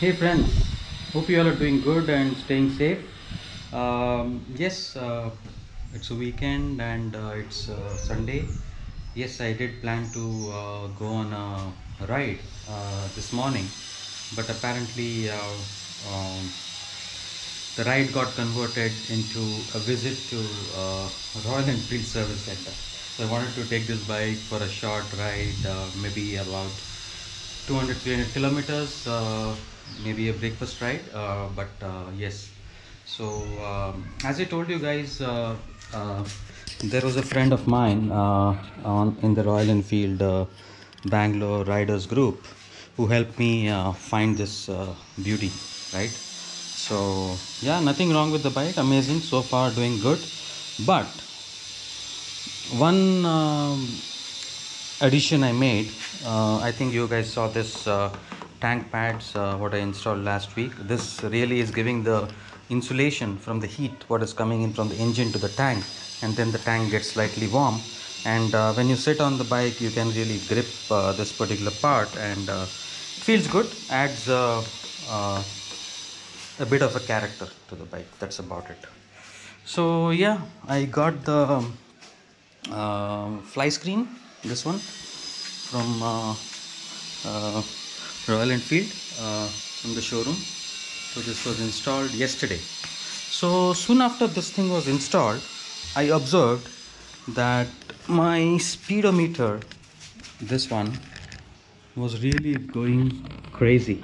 Hey friends, hope you all are doing good and staying safe. Yes, it's a weekend and it's Sunday. Yes, I did plan to go on a ride this morning, but apparently the ride got converted into a visit to Royal Enfield Service Center. So I wanted to take this bike for a short ride, maybe about 200 300 kilometers, maybe a breakfast ride, but yes. So as I told you guys, uh, there was a friend of mine on in the Royal Enfield Bangalore riders group who helped me find this beauty, right? So yeah, nothing wrong with the bike, amazing so far, doing good. But one addition I made, I think you guys saw this tank pads what I installed last week. This really is giving the insulation from the heat what is coming in from the engine to the tank, and then the tank gets slightly warm, and when you sit on the bike you can really grip this particular part, and it feels good, adds uh, a bit of a character to the bike. That's about it. So yeah, I got the fly screen, this one from uh, Royal Enfield from the showroom. So this was installed yesterday. So soon after this thing was installed, I observed that my speedometer, this one, was really going crazy.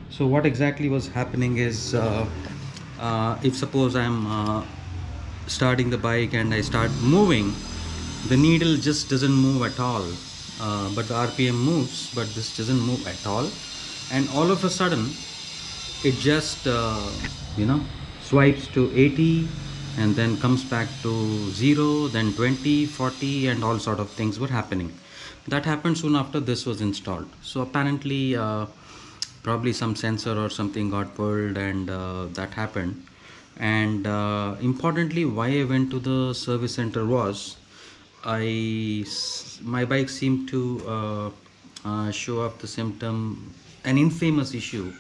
So what exactly was happening is, if suppose I'm starting the bike and I start moving, the needle just doesn't move at all, but the RPM moves, but this doesn't move at all, and all of a sudden it just swipes to 80 and then comes back to 0, then 20, 40, and all sort of things were happening. That happened soon after this was installed. So apparently probably some sensor or something got pulled, and that happened. And importantly, why I went to the service center was, my bike seemed to show up the symptom, an infamous issue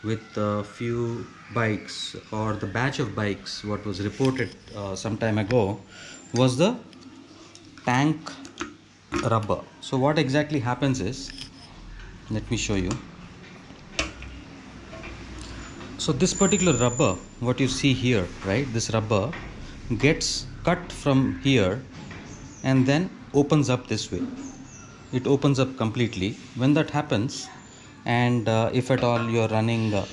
with a few bikes, or the batch of bikes what was reported some time ago, was the tank rubber. So what exactly happens is, let me show you. So this particular rubber what you see here, right, this rubber gets cut from here and then opens up this way. It opens up completely when that happens. And if at all you're running a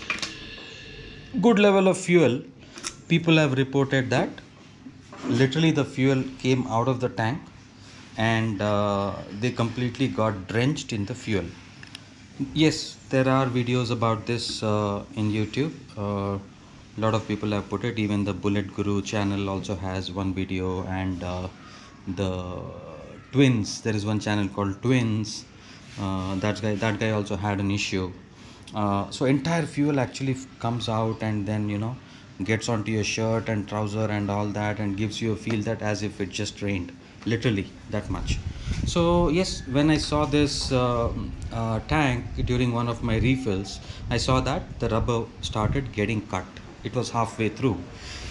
good level of fuel, people have reported that literally the fuel came out of the tank, and they completely got drenched in the fuel. Yes, there are videos about this in YouTube. A lot of people have put it. Even the Bullet Guru channel also has one video, and the Twins. There is one channel called Twins. That guy also had an issue. So entire fuel actually comes out, and then gets onto your shirt and trouser and all that, and gives you a feel that as if it just rained, literally that much. So yes, when I saw this tank during one of my refills, I saw that the rubber started getting cut. It was halfway through.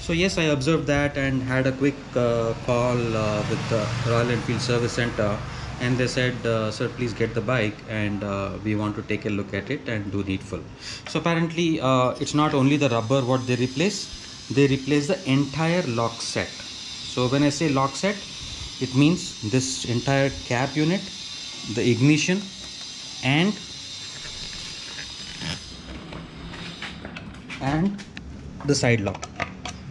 So yes, I observed that and had a quick call with the Royal Enfield Service Center, and they said, sir, please get the bike, and we want to take a look at it and do needful. So apparently it's not only the rubber what they replace the entire lock set. So when I say lock set, it means this entire cap unit, the ignition, and the side lock.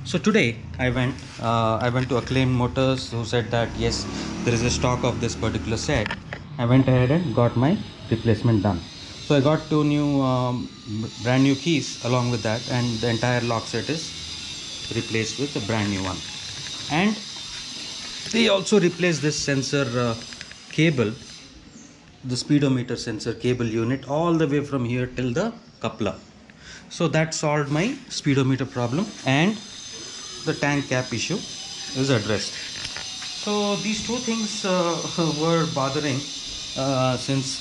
So today I went to Acclaim Motors, who said that yes, there is a stock of this particular set. I went ahead and got my replacement done. So I got two new brand new keys along with that, and the entire lock set is replaced with a brand new one. And they also replaced this sensor cable, the speedometer sensor cable unit, all the way from here till the coupler. So that solved my speedometer problem, and the tank cap issue is addressed. So these two things were bothering since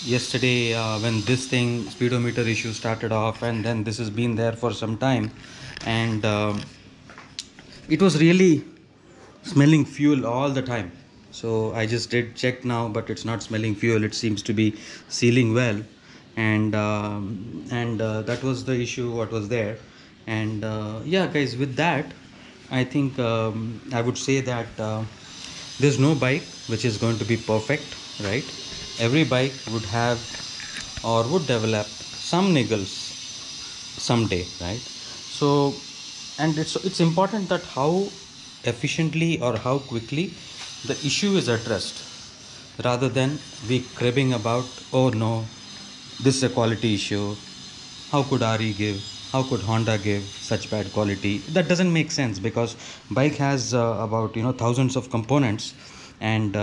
yesterday when this thing speedometer issue started off, and then this has been there for some time, and it was really smelling fuel all the time. So I just did check now, but it's not smelling fuel, it seems to be sealing well. And that was the issue what was there. And yeah guys, with that I think I would say that there's no bike which is going to be perfect, right? Every bike would have or would develop some niggles someday, right? So, and it's important that how efficiently or how quickly the issue is addressed, rather than we cribbing about, oh no, this is a quality issue, how could RE give, how could Honda give such bad quality. That doesn't make sense, because bike has about thousands of components, and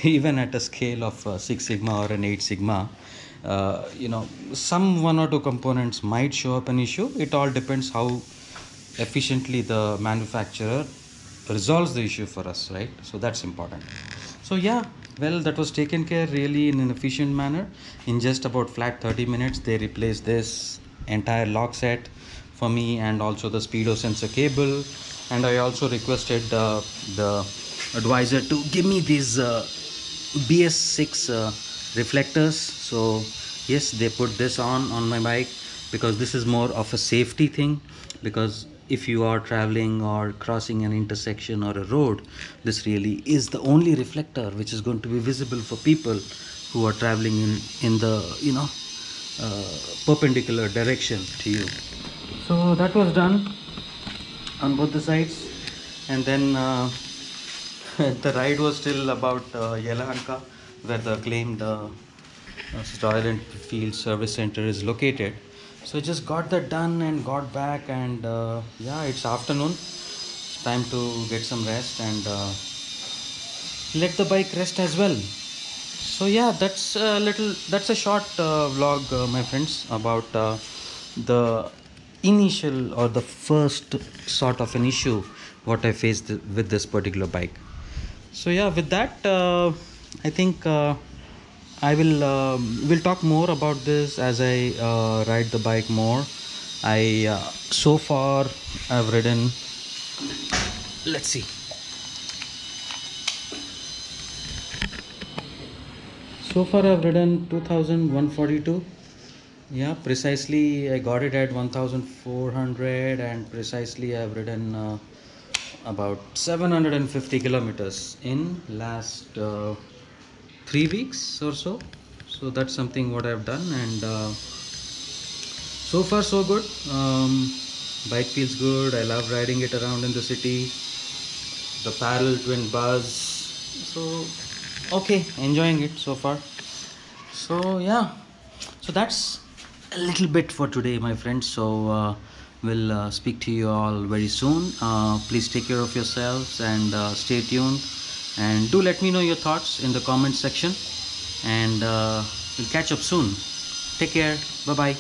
even at a scale of 6 sigma or an 8 sigma, some one or two components might show up an issue. It all depends how efficiently the manufacturer resolves the issue for us, right? So that's important. So yeah, well, that was taken care really in an efficient manner. In just about flat 30 minutes they replaced this entire lock set for me, and also the speedo sensor cable. And I also requested the advisor to give me these BS6 reflectors. So yes, they put this on my bike, because this is more of a safety thing. Because if you are traveling or crossing an intersection or a road, this really is the only reflector which is going to be visible for people who are traveling in the perpendicular direction to you. So that was done on both the sides. And then the ride was still about Yelahanka, where the claimed Royal Enfield Service Center is located. So I just got that done and got back, and yeah, it's afternoon. It's time to get some rest and let the bike rest as well. So yeah, that's a short vlog, my friends, about the initial or the first sort of an issue what I faced with this particular bike. So yeah, with that I think I will talk more about this as I ride the bike more. I so far I've ridden, let's see, so far I've ridden 2142. Yeah, precisely I got it at 1400, and precisely I've ridden about 750 kilometers in last 3 weeks or so. So that's something what I've done, and so far so good. Bike feels good. I love riding it around in the city. The parallel twin buzz. So okay, enjoying it so far. So yeah, so that's a little bit for today, my friends. So we'll speak to you all very soon. Please take care of yourselves and stay tuned, and do let me know your thoughts in the comment section, and we'll catch up soon. Take care. Bye bye.